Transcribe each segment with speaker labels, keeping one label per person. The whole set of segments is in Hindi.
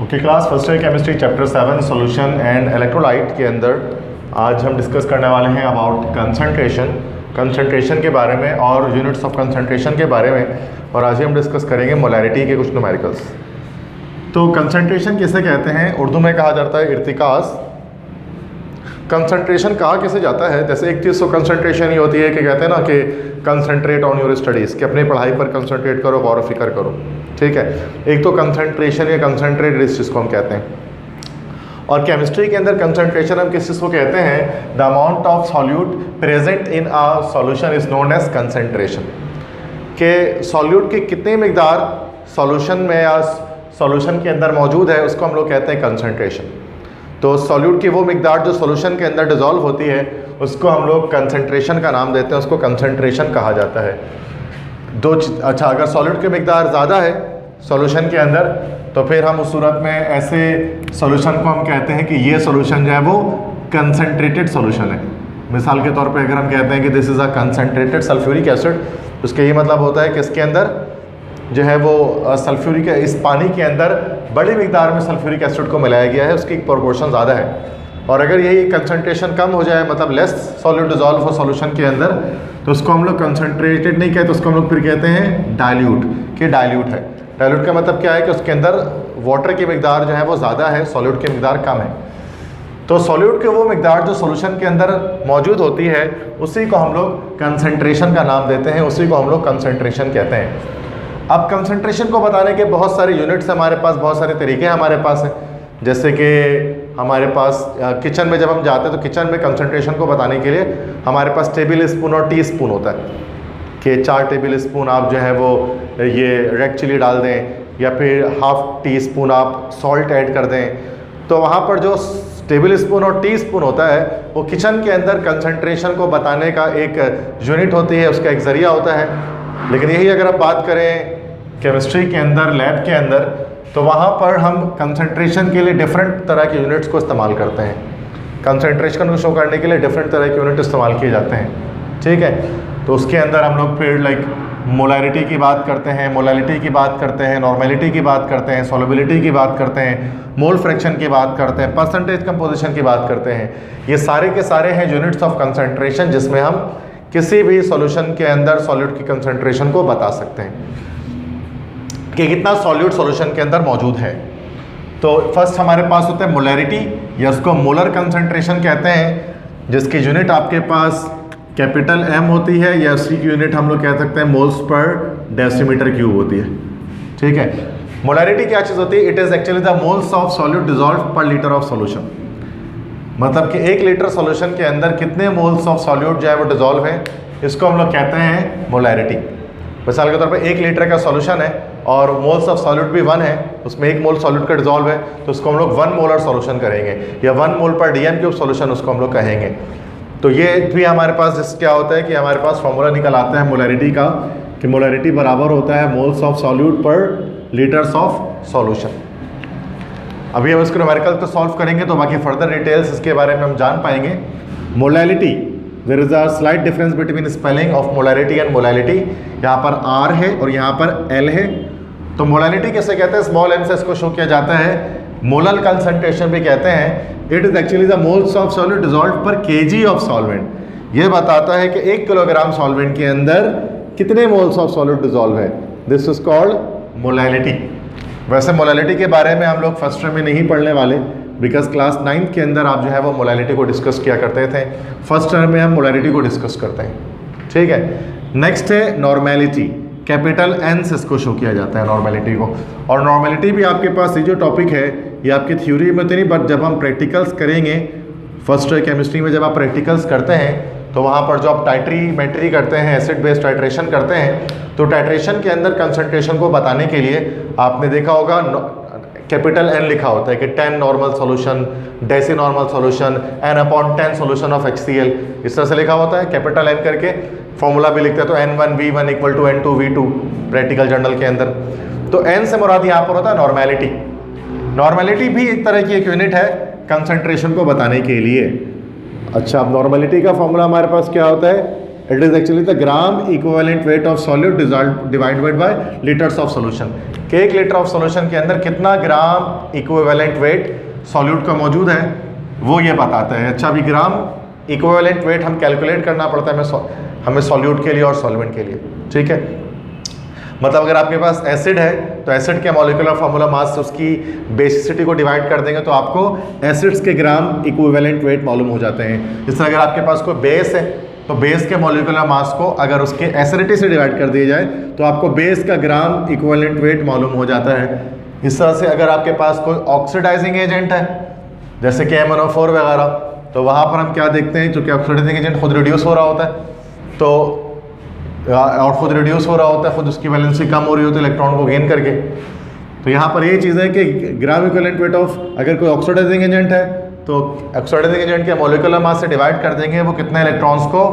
Speaker 1: Okay class first year chemistry chapter 7 solution and electrolyte के अंदर आज हम डिस्कस करने वाले हैं अबाउट कंसंट्रेशन के बारे में और यूनिट्स ऑफ कंसंट्रेशन के बारे में। और आज ही हम डिस्कस करेंगे मोलैरिटी के कुछ न्यूमेरिकल्स। तो कंसंट्रेशन किसे कहते हैं? उर्दू में कहा जाता है इर्तिकाज़। कंसंट्रेशन कहा किसे जाता है? जैसे एक चीज़ तो कंसंट्रेशन ही होती है कि कहते हैं ना कि कंसंट्रेट ऑन योर स्टडीज़, कि अपनी पढ़ाई पर कंसंट्रेट करो, गौर व फिक्र करो। ठीक है, एक तो कंसंट्रेशन या कंसंट्रेट इस चीज़ को हम कहते हैं। और केमिस्ट्री के अंदर कंसंट्रेशन हम किस चीज़ को कहते हैं? The amount of solute present in a solution is known as concentration. के सॉल्यूट की कितनी मिकदार सॉल्यूशन में या सॉल्यूशन के अंदर मौजूद है उसको हम लोग कहते हैं कंसंट्रेशन। तो सॉल्यूट की वो मिकदार जो सॉल्यूशन के अंदर डिज़ोल्व होती है उसको हम लोग कंसंट्रेशन का नाम देते हैं, उसको कंसंट्रेशन कहा जाता है। अच्छा, अगर सॉल्यूट की मिकदार ज़्यादा है सॉल्यूशन के अंदर तो फिर हम उस सूरत में ऐसे सॉल्यूशन को हम कहते हैं कि ये सॉल्यूशन जो है वो कंसंट्रेटेड सॉल्यूशन है। मिसाल के तौर पे अगर हम कहते हैं कि this is a concentrated sulphuric acid, उसका ये मतलब होता है कि इसके अंदर जो है वो सल्फ्यूरिक, इस पानी के अंदर बड़ी मिकदार में सल्फ्यूरिक एसिड को मिलाया गया है, उसकी प्रोपोर्शन ज़्यादा है। और अगर यही कंसंट्रेशन कम हो जाए, मतलब लेस सॉल्यूट डिजॉल्व हो सॉल्यूशन के अंदर, तो उसको हम लोग कंसंट्रेटेड नहीं कहते, उसको हम लोग फिर कहते हैं डाइल्यूट, कि डाइल्यूट है। डाइल्यूट का मतलब क्या है कि उसके अंदर वाटर की मिकदार जो है वो ज़्यादा है, सॉल्यूट की मिकदार कम है। तो सॉल्यूट की वो मिकदार जो सॉल्यूशन के अंदर मौजूद होती है उसी को हम लोग कंसंट्रेशन का नाम देते हैं, उसी को हम लोग कंसंट्रेशन कहते हैं। अब कंसंट्रेशन को बताने के बहुत सारे यूनिट्स हमारे पास, बहुत सारे तरीके हमारे पास हैं। जैसे कि हमारे पास किचन में जब हम जाते हैं तो किचन में कंसंट्रेशन को बताने के लिए हमारे पास टेबल स्पून और टी स्पून होता है कि 4 टेबल स्पून आप जो है वो ये रेड चिली डाल दें या फिर हाफ़ टी स्पून आप सॉल्ट ऐड कर दें। तो वहाँ पर जो टेबल स्पून और टी स्पून होता है वो किचन के अंदर कंसंट्रेशन को बताने का एक यूनिट होती है, उसका एक ज़रिया होता है। लेकिन यही अगर आप बात करें केमिस्ट्री के अंदर, लैब के अंदर, तो वहाँ पर हम कंसंट्रेशन के लिए डिफरेंट तरह के यूनिट्स को इस्तेमाल करते हैं। कंसंट्रेशन को शो करने के लिए डिफरेंट तरह के यूनिट इस्तेमाल किए जाते हैं। ठीक है, तो उसके अंदर हम लोग फिर लाइक मोलैरिटी की बात करते हैं, मोलैलिटी की बात करते हैं, नॉर्मेलिटी की बात करते हैं, सॉल्युबिलिटी की बात करते हैं, मोल फ्रैक्शन की बात करते हैं, परसेंटेज कंपोजिशन की बात करते हैं। ये सारे के सारे हैं यूनिट्स ऑफ कंसंट्रेशन जिसमें हम किसी भी सॉल्यूशन के अंदर सॉल्यूट की कंसंट्रेशन को बता सकते हैं कि कितना सॉल्यूट सॉल्यूशन के अंदर मौजूद है। तो फर्स्ट हमारे पास होता है मोलैरिटी, या उसको मोलर कंसंट्रेशन कहते हैं, जिसकी यूनिट आपके पास कैपिटल M होती है, या उसकी यूनिट हम लोग कह सकते हैं मोल्स पर डेसीमीटर क्यूब होती है। ठीक है, मोलैरिटी क्या चीज़ होती है? It is actually the moles of solute dissolve पर लीटर ऑफ सॉल्यूशन। मतलब कि 1 लीटर सॉल्यूशन के अंदर कितने मोल्स ऑफ सॉल्यूट जो है वो डिजॉल्व है, इसको हम लोग कहते हैं मोलैरिटी। मिसाल के तौर पे 1 लीटर का सॉल्यूशन है और मोल्स ऑफ सॉल्यूट भी 1 है, उसमें 1 मोल सॉल्यूट का डिजॉल्व है, तो उसको हम लोग 1 मोलर सॉल्यूशन करेंगे, या 1 मोल पर डीएम क्यूब सॉल्यूशन उसको हम लोग कहेंगे। तो ये भी हमारे पास क्या होता है कि हमारे पास फॉर्मूला निकल आता है मोलैरिटी का, कि मोलैरिटी बराबर होता है मोल्स ऑफ सॉल्यूट पर लीटर्स ऑफ सॉल्यूशन। अभी हम इसको न्यूमेरिकल को सॉल्व करेंगे तो बाकी फर्दर डिटेल्स इसके बारे में हम जान पाएंगे। Molality, there is a slight difference between spelling of molarity and molality. यहाँ पर R है और यहाँ पर L है। तो मोलैलिटी किसे कहते हैं? स्मॉल m से इसको शो किया जाता है। मोलर कंसंट्रेशन भी कहते हैं। It is actually the moles of solute dissolve पर kg ऑफ सॉल्वेंट। ये बताता है कि 1 किलोग्राम सॉल्वेंट के अंदर कितने मोल्स ऑफ सॉल्यूट डिजॉल्व है। This is called molality. वैसे मोलैलिटी के बारे में हम लोग फर्स्ट टर्म में नहीं पढ़ने वाले, बिकॉज क्लास 9th के अंदर आप जो है वो मोलैलिटी को डिस्कस किया करते थे। फर्स्ट टर्म में हम मोलैलिटी को डिस्कस करते हैं। ठीक है, नेक्स्ट है नॉर्मेलिटी। कैपिटल N से इसको शो किया जाता है नॉर्मेलिटी को। और नॉर्मेलिटी भी आपके पास ये जो टॉपिक है ये आपकी थ्योरी में तो नहीं, बट जब हम प्रैक्टिकल्स करेंगे फर्स्ट ईयर केमिस्ट्री में, जब आप प्रैक्टिकल्स करते हैं तो वहाँ पर जो आप टाइट्रीमेट्री करते हैं, एसिड बेस्ड टाइट्रेशन करते हैं, तो टाइट्रेशन के अंदर कंसंट्रेशन को बताने के लिए आपने देखा होगा कैपिटल N लिखा होता है कि 10 normal solution, deci normal solution, N/10 solution of HCl, इस तरह से लिखा होता है कैपिटल N करके। फॉर्मूला भी लिखते हैं तो N1V1 equal to N2V2 practical journal के अंदर। तो N से मुराद यहाँ पर होता है नॉर्मेलिटी। नॉर्मेलिटी भी एक तरह की एक यूनिट है कंसंट्रेशन को बताने के लिए। अच्छा, अब नॉर्मेलिटी का फॉर्मूला हमारे पास क्या होता है? It is actually the gram equivalent weight of solute divided by litres of solution, कि 1 लीटर ऑफ सॉल्यूशन के अंदर कितना ग्राम इक्विवेलेंट वेट सॉल्यूट का मौजूद है वो ये बताता है। अच्छा, अभी ग्राम इक्विवेलेंट वेट हम कैलकुलेट करना पड़ता है हमें सॉल्यूट के लिए और सॉल्वेंट के लिए, ठीक है। मतलब अगर आपके पास एसिड है तो एसिड के मॉलिक्यूलर फार्मूला मास से उसकी बेसिसिटी को डिवाइड कर देंगे तो आपको एसिड्स के ग्राम इक्विवेलेंट वेट मालूम हो जाते हैं। इस तरह अगर आपके पास कोई बेस है तो बेस के मॉलिक्यूलर मास को अगर उसके एसिडिटी से डिवाइड कर दिया जाए तो आपको बेस का ग्राम इक्विवेलेंट वेट मालूम हो जाता है। इस तरह से अगर आपके पास कोई ऑक्सीडाइजिंग एजेंट है जैसे कि MnO4 वगैरह, तो वहाँ पर हम क्या देखते हैं, चूँकि ऑक्सीडाइजिंग एजेंट खुद रिड्यूस हो रहा होता है तो और खुद रिड्यूस हो रहा होता है, खुद उसकी वैलेंसी कम हो रही होती है इलेक्ट्रॉन को गेन करके। तो यहाँ पर ये चीज़ है कि ग्राम इक्विवेलेंट वेट ऑफ अगर कोई ऑक्सीडाइजिंग एजेंट है तो ऑक्सीडाइजिंग एजेंट के मॉलिक्यूलर मास से डिवाइड कर देंगे वो कितने इलेक्ट्रॉन्स को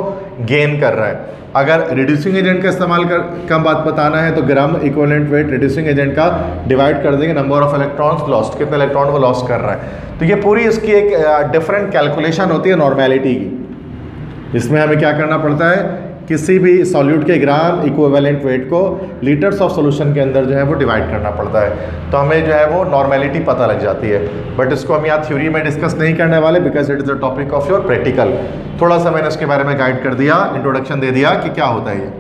Speaker 1: गेन कर रहा है। अगर रिड्यूसिंग एजेंट का इस्तेमाल का बात बताना है तो gram equivalent weight reducing agent का डिवाइड कर देंगे नंबर ऑफ इलेक्ट्रॉन्स लॉस्ट, कितने इलेक्ट्रॉन वो लॉस्ट कर रहा है। तो ये पूरी इसकी एक डिफरेंट कैलकुलेशन होती है नॉर्मेलिटी की। इसमें हमें क्या करना पड़ता है, किसी भी सॉल्यूट के ग्राम इक्विवेलेंट वेट को लीटर्स ऑफ सॉल्यूशन के अंदर जो है वो डिवाइड करना पड़ता है, तो हमें जो है वो नॉर्मेलिटी पता लग जाती है। बट इसको हम यहाँ थ्योरी में डिस्कस नहीं करने वाले because it is a topic of your practical. थोड़ा सा मैंने इसके बारे में गाइड कर दिया, इंट्रोडक्शन दे दिया कि क्या होता है ये।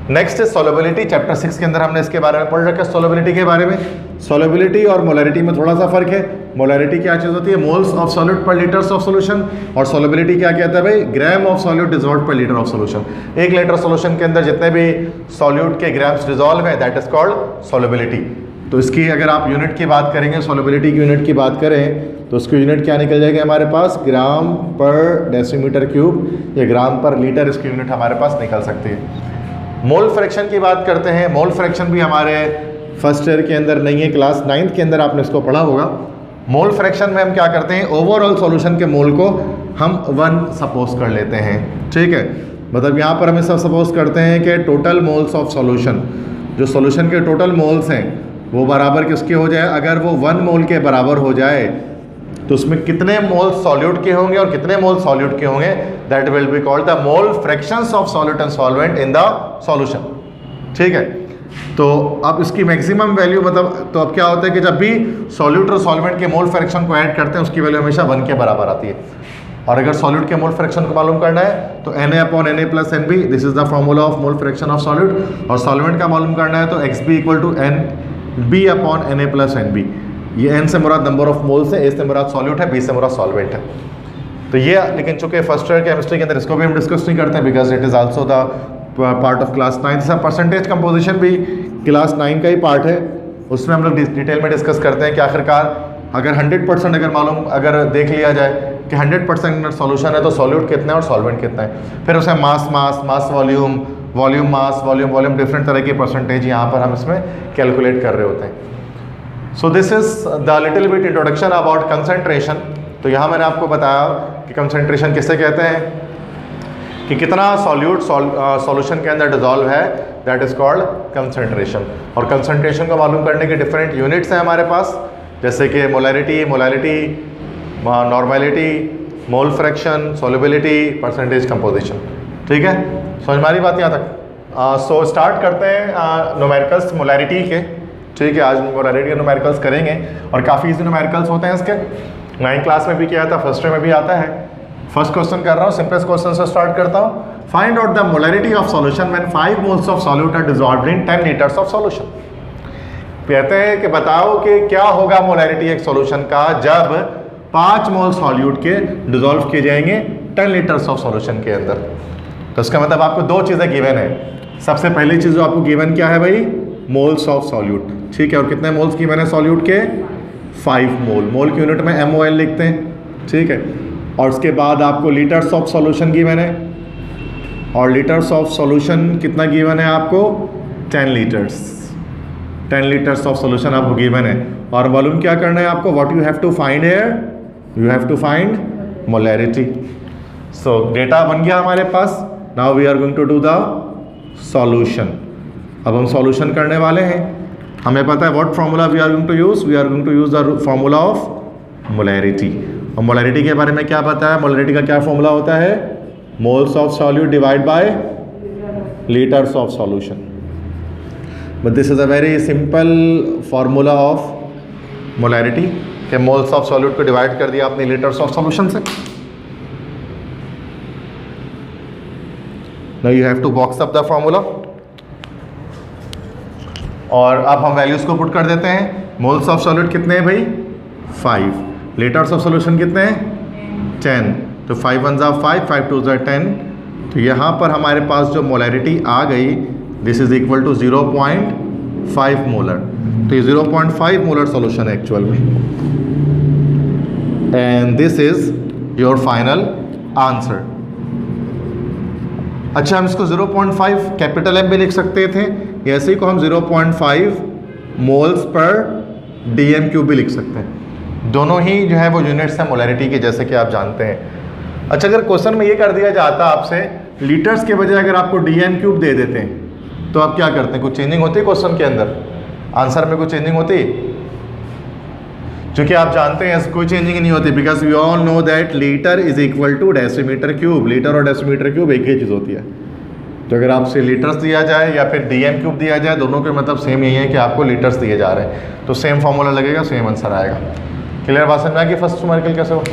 Speaker 1: नेक्स्ट है सॉल्युबिलिटी। चैप्टर 6 के अंदर हमने इसके बारे में पढ़ रखा है सॉल्युबिलिटी के बारे में। सॉल्युबिलिटी और मोलैरिटी में थोड़ा सा फर्क है। मोलैरिटी क्या चीज़ होती है, मोल्स ऑफ सॉल्यूट पर लीटर्स ऑफ सॉल्यूशन, और सॉल्युबिलिटी क्या कहता है भाई, ग्राम ऑफ सॉल्यूट डिसॉल्व्ड पर litre of solution. 1 litre solution के अंदर जितने भी सॉल्यूट के ग्राम्स डिसॉल्व है दैट इज कॉल्ड सॉल्युबिलिटी। तो इसकी अगर आप यूनिट की बात करेंगे, सॉल्युबिलिटी की यूनिट की बात करें तो उसकी यूनिट क्या निकल जाएगी हमारे पास, ग्राम पर डेसीमीटर क्यूब या ग्राम पर लीटर, इसकी यूनिट हमारे पास निकल सकती है। मोल फ्रैक्शन की बात करते हैं। मोल फ्रैक्शन भी हमारे फर्स्ट ईयर के अंदर नहीं है, क्लास 9th के अंदर आपने इसको पढ़ा होगा। मोल फ्रैक्शन में हम क्या करते हैं, ओवरऑल सॉल्यूशन के मोल को हम 1 सपोज कर लेते हैं, ठीक है। मतलब यहाँ पर हम सब सपोज करते हैं कि टोटल मोल्स ऑफ सॉल्यूशन, जो सॉल्यूशन के टोटल मोल्स हैं वो बराबर किसके हो जाए, अगर वो 1 मोल के बराबर हो जाए तो उसमें कितने मोल सॉल्यूट के होंगे और कितने मोल सॉल्यूट के होंगे, that will be called the mole fractions of solute and solvent in the solution, ठीक है। तो अब इसकी मैक्सिमम वैल्यू मतलब, तो अब क्या होता है कि जब भी सॉल्यूट और सॉल्वेंट के मोल फ्रैक्शन को ऐड करते हैं उसकी वैल्यू हमेशा 1 के बराबर आती है। और अगर सॉल्यूट के मोल फ्रैक्शन को मालूम करना है तो Na/Na + Nb, this is the formula of mole fraction of solute. और सॉल्वेंट का मालूम करना है तो Xb = Nb/Na + Nb। ये N से मुराद नंबर ऑफ मोल्स है, A से मुराद सॉल्यूट है, B से मुराद सॉल्वेंट है। तो ये, लेकिन चूंकि फर्स्ट ईयर केमिस्ट्री के अंदर इसको भी हम डिस्कस नहीं करते हैं because it is also the part of class 9। जैसा परसेंटेज कंपोजिशन भी क्लास 9 का ही पार्ट है, उसमें हम लोग डिटेल में डिस्कस करते हैं कि आखिरकार अगर 100% अगर देख लिया जाए कि 100% सॉल्यूशन है तो सॉल्यूट कितना है और सॉल्वेंट कितना है, फिर उसे mass volume, volume mass, volume different तरह की परसेंटेज यहाँ पर हम इसमें कैलकुलेट कर रहे होते हैं। So this is the little bit introduction about concentration. तो यहाँ मैंने आपको बताया कि कंसंट्रेशन किसे कहते हैं, कि कितना सॉल्यूट सॉल्यूशन के अंदर डिजॉल्व है, दैट इज कॉल्ड कंसंट्रेशन। और कंसंट्रेशन को मालूम करने के डिफरेंट यूनिट्स हैं हमारे पास, जैसे कि molarity, normality, mole fraction, solubility, percentage composition, ठीक है। समझ में आ रही बात यहाँ तक। सो स्टार्ट करते हैं न्यूमेरिकल्स मोलैरिटी के, ठीक है। आज मोलैरिटी के न्यूमेरिकल्स करेंगे और काफ़ी इजी न्यूमेरिकल्स होते हैं इसके, 9th क्लास में भी किया था, फर्स्ट ईयर में भी आता है। फर्स्ट क्वेश्चन कर रहा हूँ, सिंपलेस्ट क्वेश्चन से स्टार्ट करता हूँ। Find out the molarity of solution when 5 moles of solute are dissolved in 10 litres of solution. कहते हैं कि बताओ कि क्या होगा मोलैरिटी एक सॉल्यूशन का जब 5 मोल सॉल्यूट के डिसॉल्व किए जाएंगे 10 लीटर्स ऑफ सॉल्यूशन के अंदर। तो इसका मतलब आपको 2 चीज़ें गिवन है। सबसे पहली चीज़ जो आपको गिवन क्या है भाई, मोल्स ऑफ सॉल्यूट, ठीक है। और कितने मोल्स गिवन है सॉल्यूट के, 5 मोल। मोल की यूनिट में MOL लिखते हैं, ठीक है। और उसके बाद आपको लीटर्स ऑफ सॉल्यूशन गिवन है, और लीटर्स ऑफ सॉल्यूशन कितना गिवन है आपको, 10 लीटर्स ऑफ सॉल्यूशन आपको गिवन है। और मालूम क्या करना है आपको, what you have to find here, you have to find molarity. So data बन गया हमारे पास। Now we are going to do the solution. अब हम सॉल्यूशन करने वाले हैं। हमें पता है what formula we are going to use, we are going to use the formula of molarity. और मोलैरिटी के बारे में क्या पता है, मोलैरिटी का क्या फॉर्मूला होता है, moles of solute divide by liters of solution. But this is a very simple formula of molarity कि moles of solute को divide कर दिया आपने liters of solution से. Now you have to box up the formula. और अब हम वैल्यूज़ को पुट कर देते हैं. मोल्स ऑफ सॉल्यूट कितने हैं भाई? 5. लीटर्स ऑफ सॉल्यूशन कितने हैं? 10. तो 5 1 5, 5 2 10. तो यहाँ पर हमारे पास जो मोलैरिटी आ गई, this is equal to 0.5 molar. तो ये 0.5 मोलर सॉल्यूशन है एक्चुअल में. And this is your final answer. अच्छा, हम इसको 0.5 कैपिटल एम भी लिख सकते थे, ऐसे ही को हम 0.5 मोल्स पर डीएम क्यूब भी लिख सकते हैं. दोनों ही जो है वो यूनिट्स हैं मोलैरिटी के, जैसे कि आप जानते हैं. अच्छा, अगर क्वेश्चन में ये कर दिया जाता आपसे लीटर्स के बजाय अगर आपको डीएम क्यूब दे देते हैं तो आप क्या करते हैं? कुछ चेंजिंग होती है क्वेश्चन के अंदर? आंसर में कुछ चेंजिंग होती है? क्योंकि आप जानते हैं कोई चेंजिंग नहीं होती, because we all know that litre is equal to decimetre cube. Litre और डेसीमीटर क्यूब एक ही चीज़ होती है. तो अगर आपसे लीटर्स दिया जाए या फिर डीएम क्यूब दिया जाए, दोनों के मतलब सेम यही है कि आपको लीटर्स दिए जा रहे हैं, तो सेम फॉर्मूला लगेगा, सेम आंसर आएगा. क्लियर बात समझ में आ गई फर्स्ट न्यूमेरिकल कैसे हो?